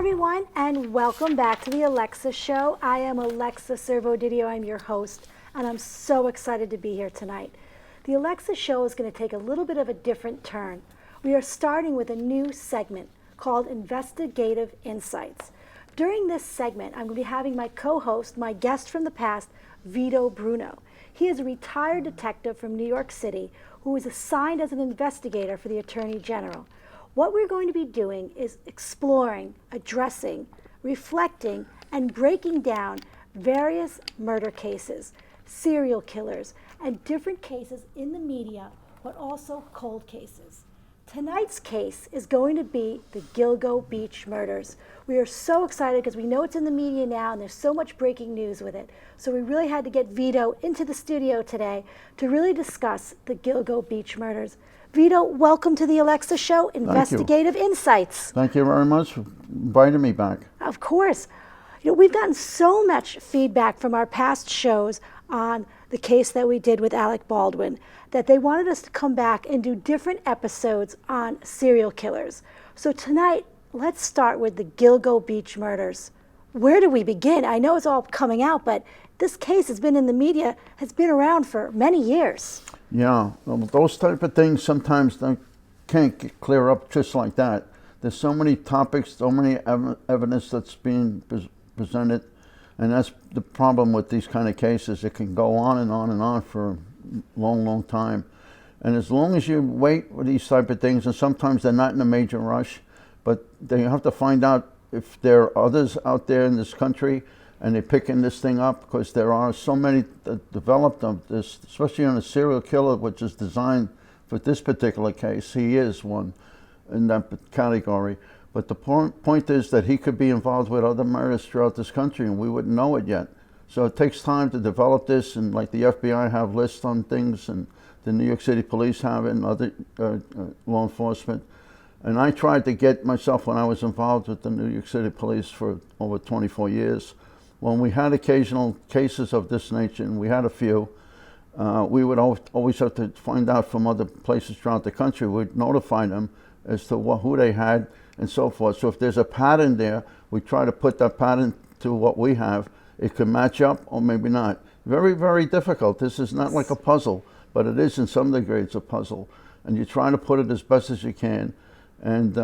everyone, and welcome back to the Alexa Show. I am Alexa Servo-Didio. I'm your host, and I'm so excited to be here tonight. The Alexa Show is going to take a little bit of a different turn. We are starting with a new segment called Investigative Insights. During this segment, I'm going to be having my co-host, my guest from the past, Vito Bruno. He is a retired detective from New York City who was assigned as an investigator for the Attorney General. What we're going to be doing is exploring, addressing, reflecting, and breaking down various murder cases, serial killers, and different cases in the media, but also cold cases. Tonight's case is going to be the Gilgo Beach murders. We are so excited because we know it's in the media now and there's so much breaking news with it. So we really had to get Vito into the studio today to really discuss the Gilgo Beach murders. Vito, welcome to the Alexa Show, Investigative Insights. Thank you very much for inviting me back. Of course. You know, we've gotten so much feedback from our past shows on the case that we did with Alec Baldwin that they wanted us to come back and do different episodes on serial killers. So tonight, let's start with the Gilgo Beach murders. Where do we begin? I know it's all coming out, but this case has been in the media, has been around for many years. Yeah, well, those type of things sometimes can't get clear up just like that. There's so many topics, so many evidence that's being presented, and that's the problem with these kind of cases. It can go on and on and on for a long, long time. And as long as you wait with these type of things, and sometimes they're not in a major rush, but they have to find out if there are others out there in this country and they're picking this thing up, because there are so many that developed of this, especially on a serial killer, which is designed for this particular case. He is one in that category. But the point is that he could be involved with other murders throughout this country, and we wouldn't know it yet. So it takes time to develop this, and like the FBI have lists on things, and the New York City police have it, and other law enforcement. And I tried to get myself, when I was involved with the New York City police for over 24 years, when we had occasional cases of this nature, and we had a few, we would always have to find out from other places throughout the country. We'd notify them as to who they had and so forth. So if there's a pattern there, we try to put that pattern to what we have. It could match up or maybe not. Very, very difficult. This is not like a puzzle, but it is in some degree it's a puzzle. And you try to put it as best as you can. And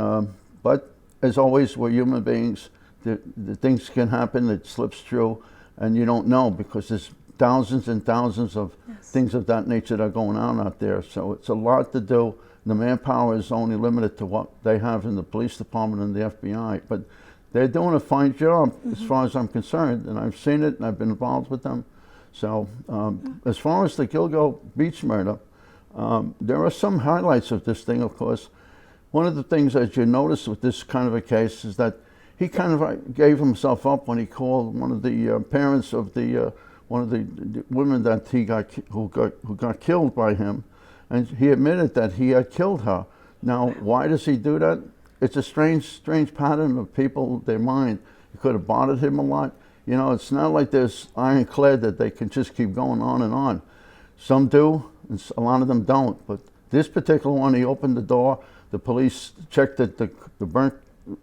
but as always, we're human beings. The things can happen, it slips through, and you don't know, because there's thousands and thousands of things of that nature that are going on out there. So it's a lot to do. The manpower is only limited to what they have in the police department and the FBI, but they're doing a fine job as far as I'm concerned, and I've seen it and I've been involved with them. So as far as the Gilgo Beach murder, there are some highlights of this thing, of course. One of the things that you notice with this kind of a case is that he kind of gave himself up when he called one of the parents of the one of the women that who got killed by him, and he admitted that he had killed her. Now, why does he do that? It's a strange pattern of people, their mind. It could have bothered him a lot. You know, it's not like there's ironclad that they can just keep going on and on. Some do, and a lot of them don't. But this particular one, he opened the door. The police checked the burnt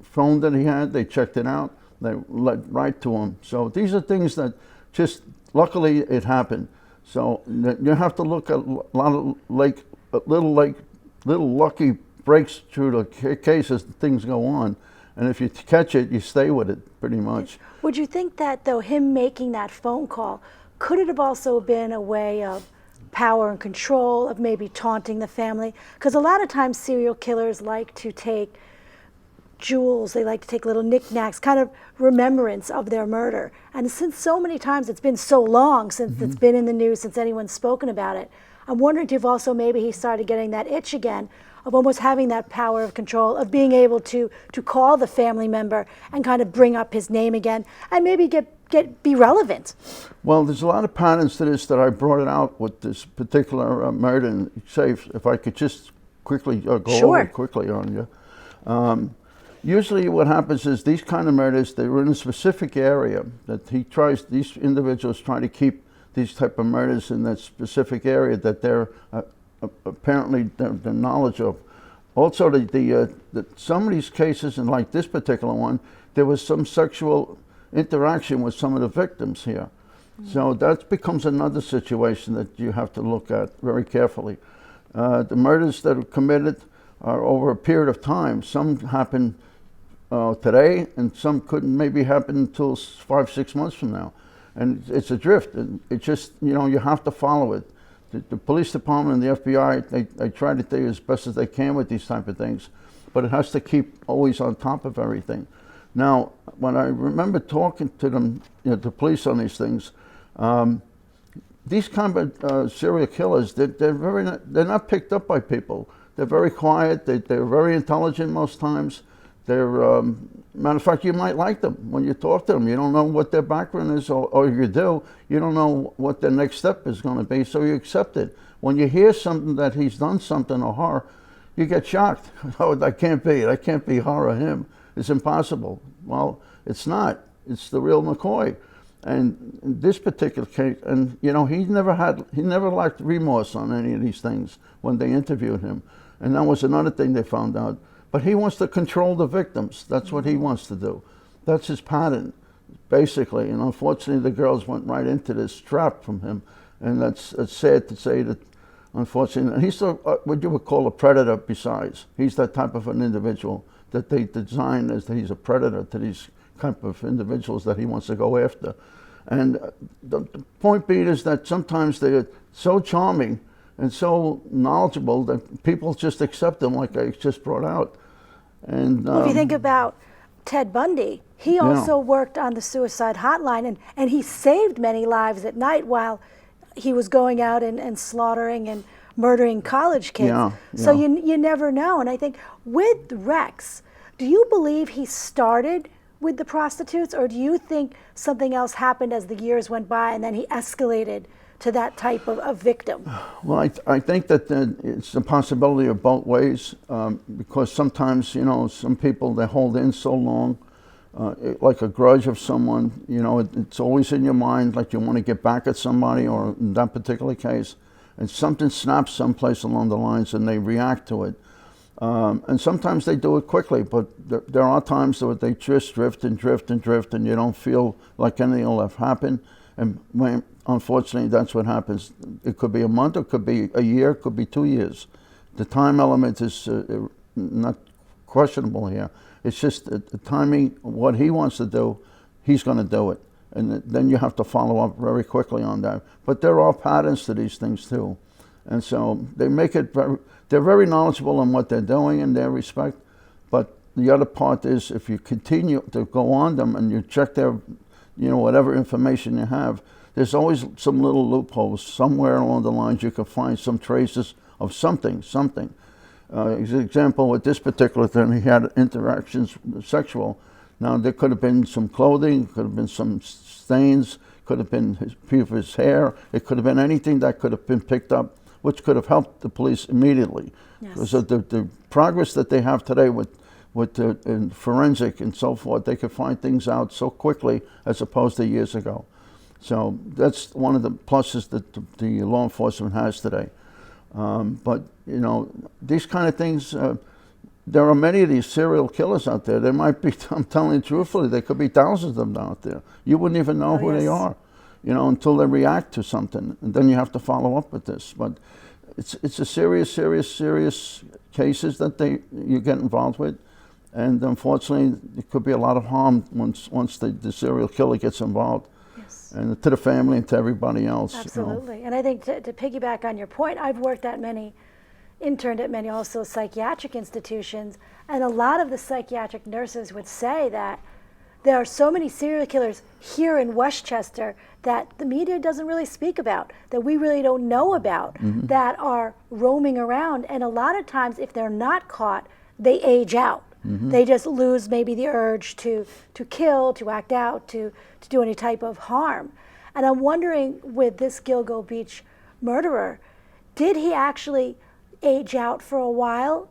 phone that he had. They checked it out. They led right to him. So these are things that just, luckily it happened. So you have to look at a lot of little lucky breaks through the cases, things go on. And if you catch it, you stay with it pretty much. Would you think that, though, him making that phone call, could it have also been a way of power and control, of maybe taunting the family? Because a lot of times serial killers like to take jewels, they like to take little knickknacks, kind of remembrance of their murder. And since so many times it's been so long since it's been in the news, since anyone's spoken about it, I'm wondering if also maybe he started getting that itch again of almost having that power of control, of being able to call the family member and kind of bring up his name again and maybe be relevant. Well, there's a lot of patterns to this that I brought it out with this particular murder. And say, if I could just quickly go over it quickly on you. Usually what happens is these kind of murders, they're in a specific area that these individuals try to keep these type of murders in that specific area that they're apparently the knowledge of. Also, some of these cases, and like this particular one, there was some sexual interaction with some of the victims here. So that becomes another situation that you have to look at very carefully. The murders that are committed are over a period of time. Some happen today, and some couldn't maybe happen until 5, 6 months from now. And it's a drift. And it just, you have to follow it. The police department and the FBI, they try to do as best as they can with these type of things, but it has to keep always on top of everything. Now, when I remember talking to them, the police on these things, these kind of serial killers, they're not picked up by people. They're very quiet. They're very intelligent most times. They're matter of fact, you might like them when you talk to them. You don't know what their background is, or if you do, you don't know what their next step is going to be, so you accept it. When you hear something that he's done something or her, you get shocked. Oh, that can't be her or him. It's impossible. Well, it's not. It's the real McCoy. And in this particular case, and he never lacked remorse on any of these things when they interviewed him. And that was another thing they found out. But he wants to control the victims. That's what he wants to do. That's his pattern, basically. And unfortunately, the girls went right into this trap from him. And that's sad to say that, unfortunately, he's what you would call a predator besides. He's that type of an individual that they design as that he's a predator to these type of individuals that he wants to go after. And the point being is that sometimes they're so charming and so knowledgeable that people just accept them, like I just brought out. And well, if you think about Ted Bundy, he also worked on the suicide hotline, and he saved many lives at night while he was going out and slaughtering and murdering college kids. So you never know. And I think with Rex, do you believe he started with the prostitutes, or do you think something else happened as the years went by and then he escalated to that type of victim? Well, I think that it's a possibility of both ways, because sometimes, some people, they hold in so long, like a grudge of someone, it's always in your mind, like you want to get back at somebody, or in that particular case, and something snaps someplace along the lines and they react to it. And sometimes they do it quickly, but there are times that they just drift and drift and drift, and you don't feel like anything will have happened. And unfortunately, that's what happens. It could be a month, it could be a year, it could be 2 years. The time element is not questionable here. It's just the timing, what he wants to do, he's going to do it. And then you have to follow up very quickly on that. But there are patterns to these things too. And so they make it they're very knowledgeable on what they're doing in their respect. But the other part is, if you continue to go on them and you check their, whatever information you have, there's always some little loopholes. Somewhere along the lines you can find some traces of something. As an example, with this particular thing, he had interactions sexual. Now, there could have been some clothing, could have been some stains, could have been his hair. It could have been anything that could have been picked up, which could have helped the police immediately. Yes. Because of the progress that they have today with forensic and so forth, they could find things out so quickly as opposed to years ago. So that's one of the pluses that the law enforcement has today. But, these kind of things, there are many of these serial killers out there. There might be, I'm telling you truthfully, there could be thousands of them out there. You wouldn't even know who they are, until they react to something. And then you have to follow up with this. But it's a serious cases that you get involved with. And unfortunately, it could be a lot of harm once the serial killer gets involved. Yes. And to the family and to everybody else. Absolutely. And I think to piggyback on your point, I've interned at many also psychiatric institutions, and a lot of the psychiatric nurses would say that there are so many serial killers here in Westchester that the media doesn't really speak about, that we really don't know about, that are roaming around. And a lot of times, if they're not caught, they age out. They just lose maybe the urge to kill, to act out, to do any type of harm. And I'm wondering, with this Gilgo Beach murderer, did he actually age out for a while?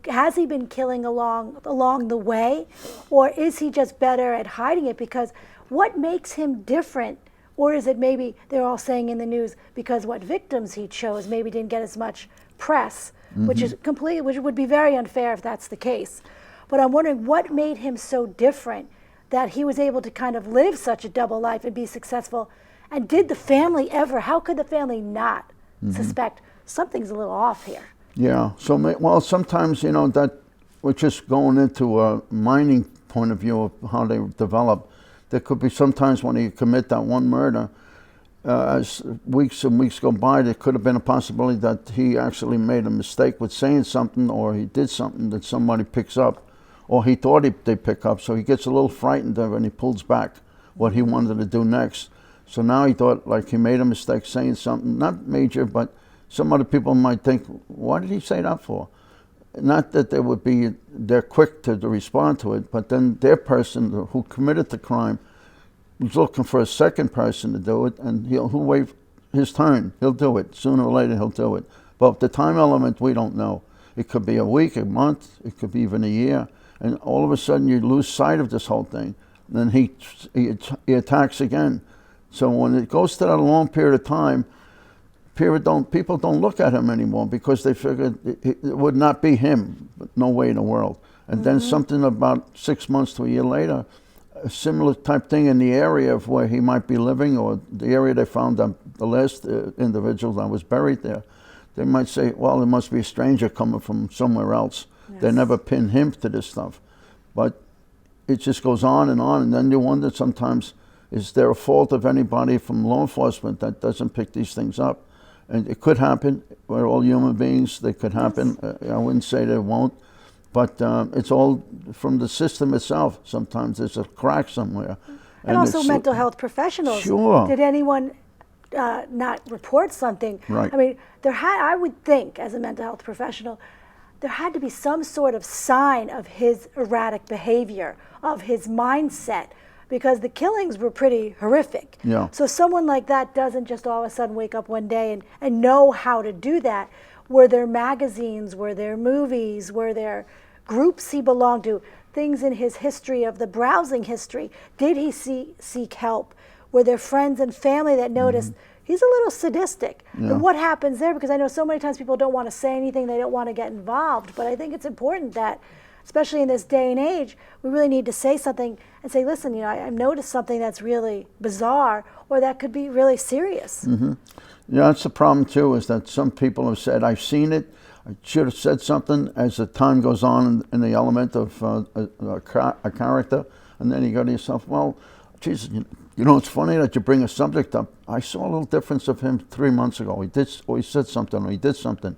Has he been killing along the way, or is he just better at hiding it? Because what makes him different? Or is it maybe they're all saying in the news because what victims he chose maybe didn't get as much press, which would be very unfair if that's the case. But I'm wondering what made him so different that he was able to kind of live such a double life and be successful. And did the family ever, how could the family not suspect something's a little off here? Yeah. So, well, sometimes, you know, that we're just going into a mining point of view of how they develop. There could be sometimes when you commit that one murder, as weeks and weeks go by, there could have been a possibility that he actually made a mistake with saying something, or he did something that somebody picks up, or he thought they'd pick up, so he gets a little frightened and he pulls back what he wanted to do next. So now he thought like he made a mistake saying something, not major, but some other people might think, why did he say that for? Not that they're quick to respond to it, but then their person who committed the crime was looking for a second person to do it, and he'll wait his turn. He'll do it. Sooner or later, he'll do it. But the time element, we don't know. It could be a week, a month, it could be even a year, and all of a sudden you lose sight of this whole thing. And then he attacks again. So when it goes to that long period of time, people don't look at him anymore because they figured it would not be him, but no way in the world. And then something about 6 months to a year later, a similar type thing in the area of where he might be living, or the area they found the last individual that was buried there, they might say, well, there must be a stranger coming from somewhere else. Yes. They never pin him to this stuff. But it just goes on, and then you wonder sometimes, is there a fault of anybody from law enforcement that doesn't pick these things up? And it could happen. We're all human beings. They could happen. Yes. I wouldn't say they won't. But it's all from the system itself. Sometimes there's a crack somewhere. And also mental health professionals. Sure. Did anyone not report something? Right. I mean, I would think, as a mental health professional, there had to be some sort of sign of his erratic behavior, of his mindset, because the killings were pretty horrific. Yeah. So someone like that doesn't just all of a sudden wake up one day and know how to do that. Were there magazines, were there movies, were there groups he belonged to, things in his history of the browsing history? Did he seek help? Were there friends and family that noticed he's a little sadistic? Yeah. And what happens there? Because I know so many times people don't want to say anything, they don't want to get involved, but I think it's important that, especially in this day and age, we really need to say something and say, listen, you know, I've noticed something that's really bizarre, or that could be really serious. Mm-hmm. Yeah, that's the problem too, is that some people have said, I've seen it, I should have said something. As the time goes on in the element of a character, and then you go to yourself, well, geez, you know, it's funny that you bring a subject up. I saw a little difference of him 3 months ago. He said something, or he did something.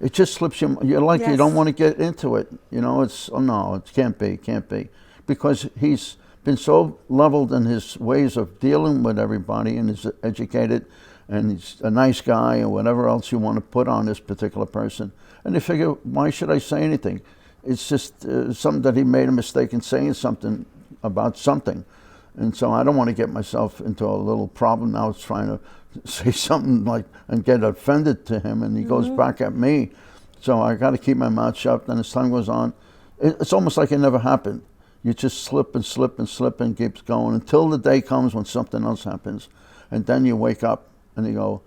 It just slips you. You're like, yes. You don't want to get into it. You know, it's, oh no, it can't be. Because he's been so leveled in his ways of dealing with everybody, and is educated, and he's a nice guy, or whatever else you want to put on this particular person. And they figure, why should I say anything? It's just something that he made a mistake in saying something about something. And so I don't want to get myself into a little problem now. It's trying to say something like and get offended to him, and he goes back at me. So I got to keep my mouth shut. And as time goes on, it's almost like it never happened. You just slip and slip and slip and keeps going until the day comes when something else happens, and then you wake up and you go,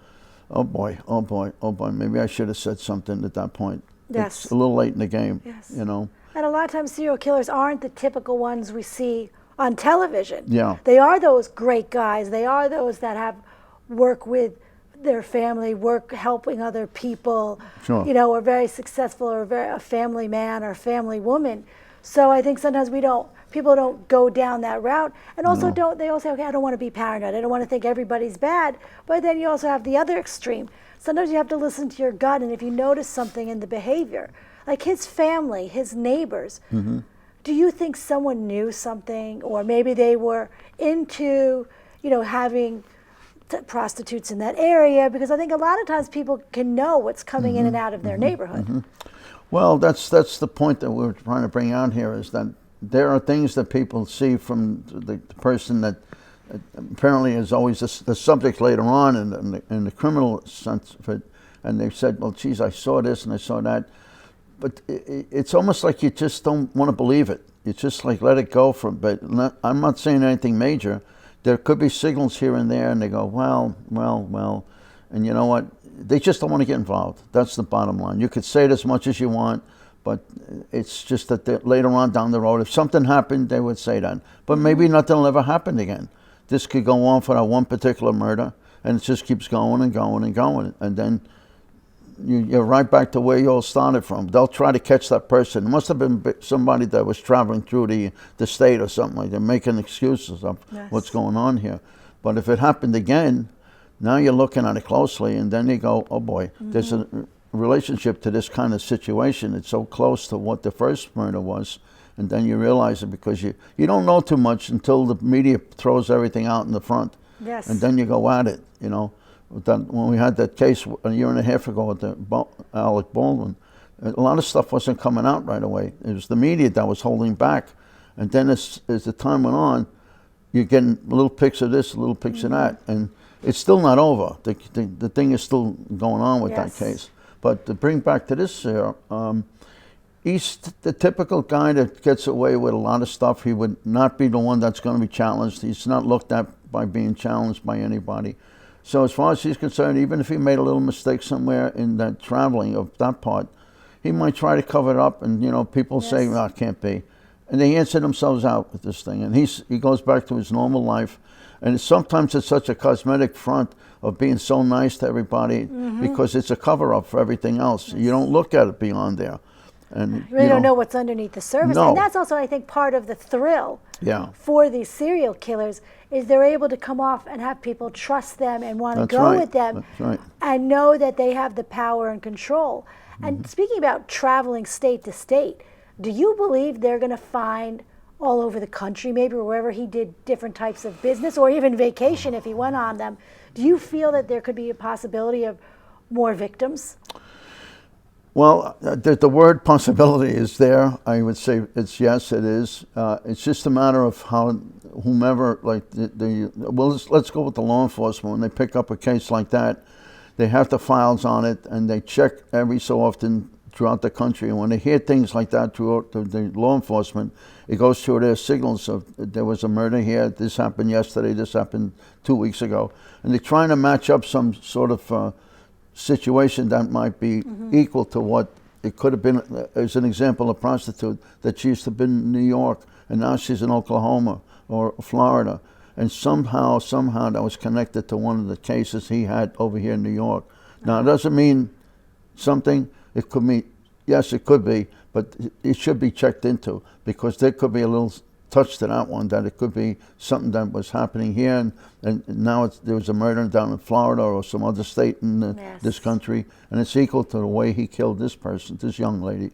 oh boy, maybe I should have said something at that point. Yes. It's a little late in the game. Yes. You know. And a lot of times serial killers aren't the typical ones we see on television. Yeah. They are those great guys. They are those that have work with their family, work helping other people, sure. You know, or very successful, or a family man or family woman. So I think sometimes people don't go down that route, and also they all say, okay, I don't want to be paranoid. I don't want to think everybody's bad. But then you also have the other extreme. Sometimes you have to listen to your gut, and if you notice something in the behavior, like his family, his neighbors, do you think someone knew something, or maybe they were into, you know, having prostitutes in that area? Because I think a lot of times people can know what's coming in and out of their neighborhood. Well, that's the point that we're trying to bring out here, is that there are things that people see from the person that apparently is always the subject later on in the criminal sense of it, and they've said, well, geez, I saw this and I saw that. But it's almost like you just don't want to believe it. You just like let it go for a bit. I'm not saying anything major. There could be signals here and there, and they go, well. And you know what? They just don't want to get involved. That's the bottom line. You could say it as much as you want, But it's just that later on down the road, if something happened, they would say that. But maybe nothing will ever happen again. This could go on for that one particular murder, and it just keeps going and going and going. And then you're right back to where you all started from. They'll try to catch that person. It must have been somebody that was traveling through the state or something like that, making excuses of what's going on here. But if it happened again, now you're looking at it closely, and then you go, oh boy, there's a relationship to this kind of situation. It's so close to what the first murder was, and then you realize it because you don't know too much until the media throws everything out in the front. Yes. And then you go at it, you know. When we had that case a year and a half ago with Alec Baldwin, a lot of stuff wasn't coming out right away. It was the media that was holding back. And then as the time went on, you're getting little pics of this, little pics of that. And it's still not over. The thing is still going on with that case. But to bring back to this here, he's the typical guy that gets away with a lot of stuff. He would not be the one that's going to be challenged. He's not looked at by being challenged by anybody. So as far as he's concerned, even if he made a little mistake somewhere in that traveling of that part, he might try to cover it up, and people say, "Oh, it can't be," and they answer themselves out with this thing, and he goes back to his normal life, and sometimes it's such a cosmetic front of being so nice to everybody because it's a cover up for everything else. You don't look at it beyond there, and you really don't know what's underneath the surface, No. and that's also, I think, part of the thrill Yeah. for these serial killers is they're able to come off and have people trust them and want to That's go right. with them That's right. and know that they have the power and control. And speaking about traveling state to state, do you believe they're going to find all over the country, maybe wherever he did different types of business or even vacation if he went on them? Do you feel that there could be a possibility of more victims? Well, the word possibility is there. I would say it's yes, it is. It's just a matter of how whomever, like well, let's go with the law enforcement. When they pick up a case like that, they have the files on it, and they check every so often throughout the country. And when they hear things like that throughout the law enforcement, it goes through their signals of there was a murder here, this happened yesterday, this happened 2 weeks ago. And they're trying to match up some sort of situation that might be equal to what it could have been. As an example, a prostitute that she used to be in New York, and now she's in Oklahoma or Florida. And somehow that was connected to one of the cases he had over here in New York. Now, it doesn't mean something. It could mean, yes, it could be, but it should be checked into, because there could be a little touch to that one, that it could be something that was happening here, and now there was a murder down in Florida or some other state in this country, and it's equal to the way he killed this person, this young lady.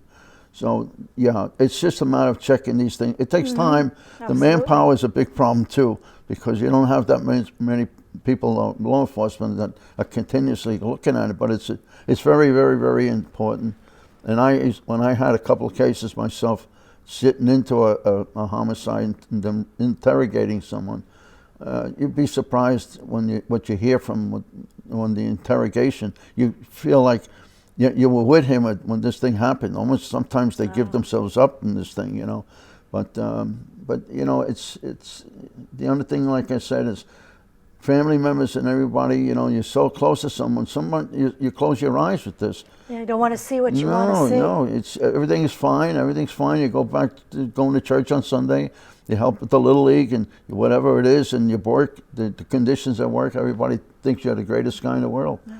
So, yeah, it's just a matter of checking these things. It takes time. The manpower is a big problem, too, because you don't have that many people, law enforcement, that are continuously looking at it. But it's very, very, very important. And when I had a couple of cases myself, sitting into a homicide and then interrogating someone, you'd be surprised what you hear from on the interrogation. You feel like you were with him when this thing happened. Almost sometimes they give themselves up in this thing, But it's the only thing, like I said, is family members and everybody. You're so close to someone. You close your eyes with this. Yeah, you don't want to see what you want to see. No, everything is fine. Everything's fine. You go back to going to church on Sunday. You help with the Little League and whatever it is, and you work, the conditions at work, everybody thinks you're the greatest guy in the world. Yeah.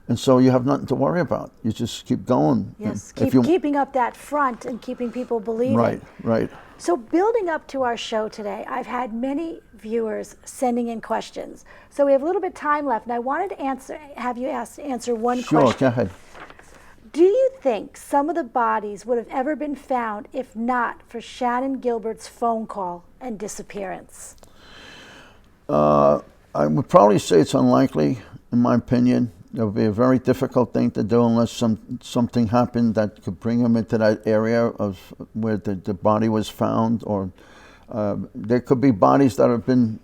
And so you have nothing to worry about. You just keep going. Yes, keeping up that front and keeping people believing. Right. So building up to our show today, I've had many viewers sending in questions. So we have a little bit of time left, and I wanted to have you answer one question. Sure, go ahead. Do you think some of the bodies would have ever been found if not for Shannon Gilbert's phone call and disappearance? I would probably say it's unlikely, in my opinion. It would be a very difficult thing to do unless something happened that could bring him into that area of where the body was found, or there could be bodies that have been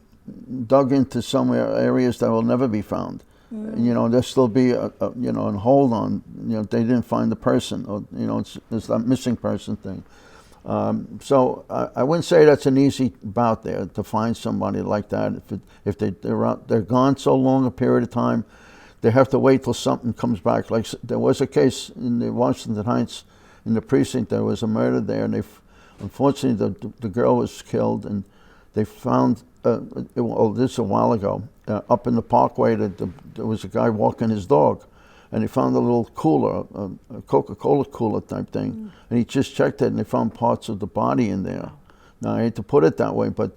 dug into somewhere, areas that will never be found. There'll still be a hold on. They didn't find the person, or it's that missing person thing. So I wouldn't say that's an easy bout there to find somebody like that. If they're gone so long a period of time, they have to wait till something comes back. Like there was a case in the Washington Heights in the precinct. There was a murder there, and unfortunately, the girl was killed, and they found, this a while ago, up in the parkway, there was a guy walking his dog, and they found a little cooler, a Coca-Cola cooler type thing, and he just checked it, and they found parts of the body in there. Now, I hate to put it that way, but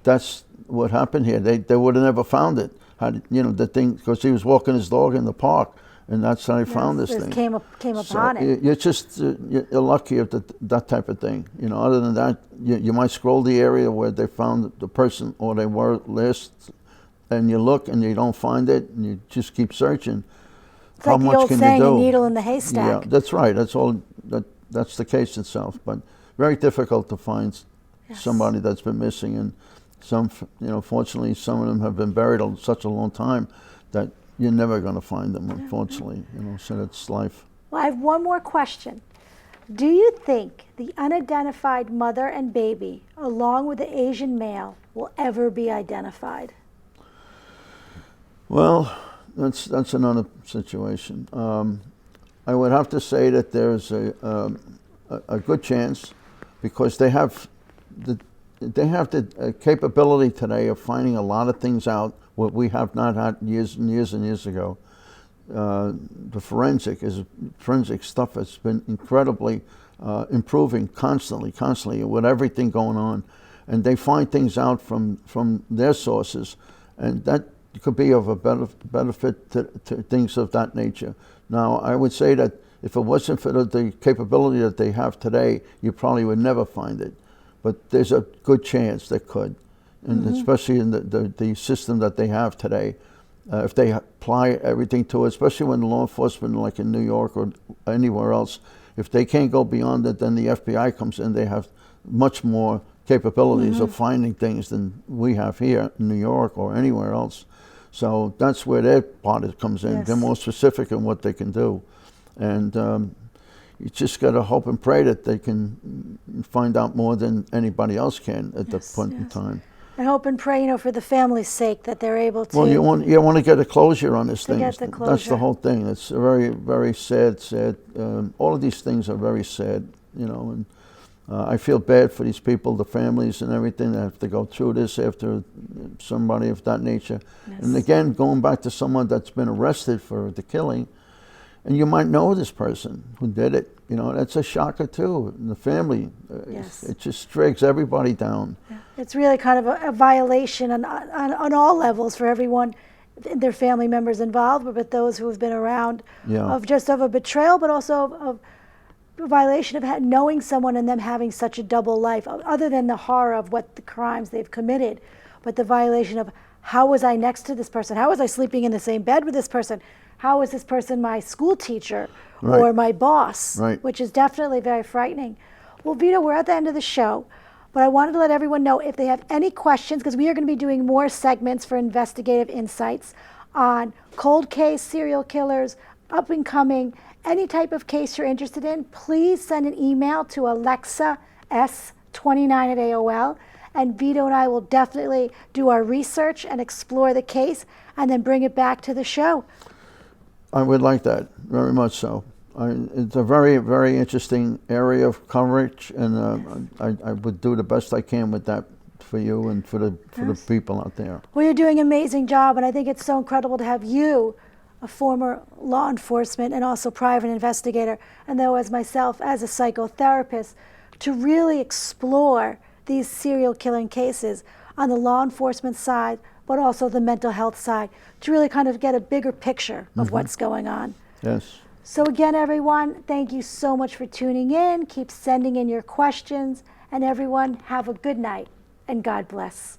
that's what happened here. They would have never found it, the thing, because he was walking his dog in the park, and that's how they found this thing. Came upon it. You're just you're lucky of that type of thing. Other than that, you might scroll the area where they found the person or they were last, and you look and you don't find it, and you just keep searching. It's like the old saying, a needle in the haystack. Yeah, that's right. That's all. That's the case itself. But very difficult to find somebody that's been missing, and some, fortunately, some of them have been buried such a long time that you're never going to find them, unfortunately. So that's life. Well, I have one more question. Do you think the unidentified mother and baby, along with the Asian male, will ever be identified? Well, that's another situation. I would have to say that there's a good chance, because they have the capability today of finding a lot of things out what we have not had years and years and years ago. The forensic stuff has been incredibly improving constantly with everything going on, and they find things out from their sources, and that could be of a benefit to things of that nature. Now, I would say that if it wasn't for the capability that they have today, you probably would never find it, but there's a good chance they could. And especially in the system that they have today, if they apply everything to it, especially when law enforcement, like in New York or anywhere else, if they can't go beyond it, then the FBI comes in. They have much more capabilities of finding things than we have here in New York or anywhere else. So that's where their part comes in. Yes. They're more specific in what they can do. And you just got to hope and pray that they can find out more than anybody else can at that point in time. I hope and pray, for the family's sake, that they're able to. Well, you want to get a closure on this thing. Get the closure. That's the whole thing. It's very, very sad. All of these things are very sad, and I feel bad for these people, the families and everything that have to go through this after somebody of that nature. Yes. And again, going back to someone that's been arrested for the killing, and you might know this person who did it. That's a shocker too. And the family, it just drags everybody down. Yeah. It's really kind of a violation on all levels for everyone, their family members involved, but those who have been around, of a betrayal, but also of a violation of knowing someone and them having such a double life, other than the horror of what the crimes they've committed, but the violation of how was I next to this person? How was I sleeping in the same bed with this person? How is this person my school teacher or my boss? Right. Which is definitely very frightening. Well, Vito, we're at the end of the show, but I wanted to let everyone know if they have any questions, because we are going to be doing more segments for Investigative Insights on cold case, serial killers, up and coming, any type of case you're interested in. Please send an email to alexas29@AOL, and Vito and I will definitely do our research and explore the case and then bring it back to the show. I would like that, very much so. It's a very, very interesting area of coverage, and I would do the best I can with that for you and for the people out there. Well, you're doing an amazing job, and I think it's so incredible to have you, a former law enforcement and also private investigator, and though as myself as a psychotherapist, to really explore these serial killing cases on the law enforcement side, but also the mental health side, to really kind of get a bigger picture of what's going on. Yes. So again, everyone, thank you so much for tuning in. Keep sending in your questions, and everyone, have a good night, and God bless.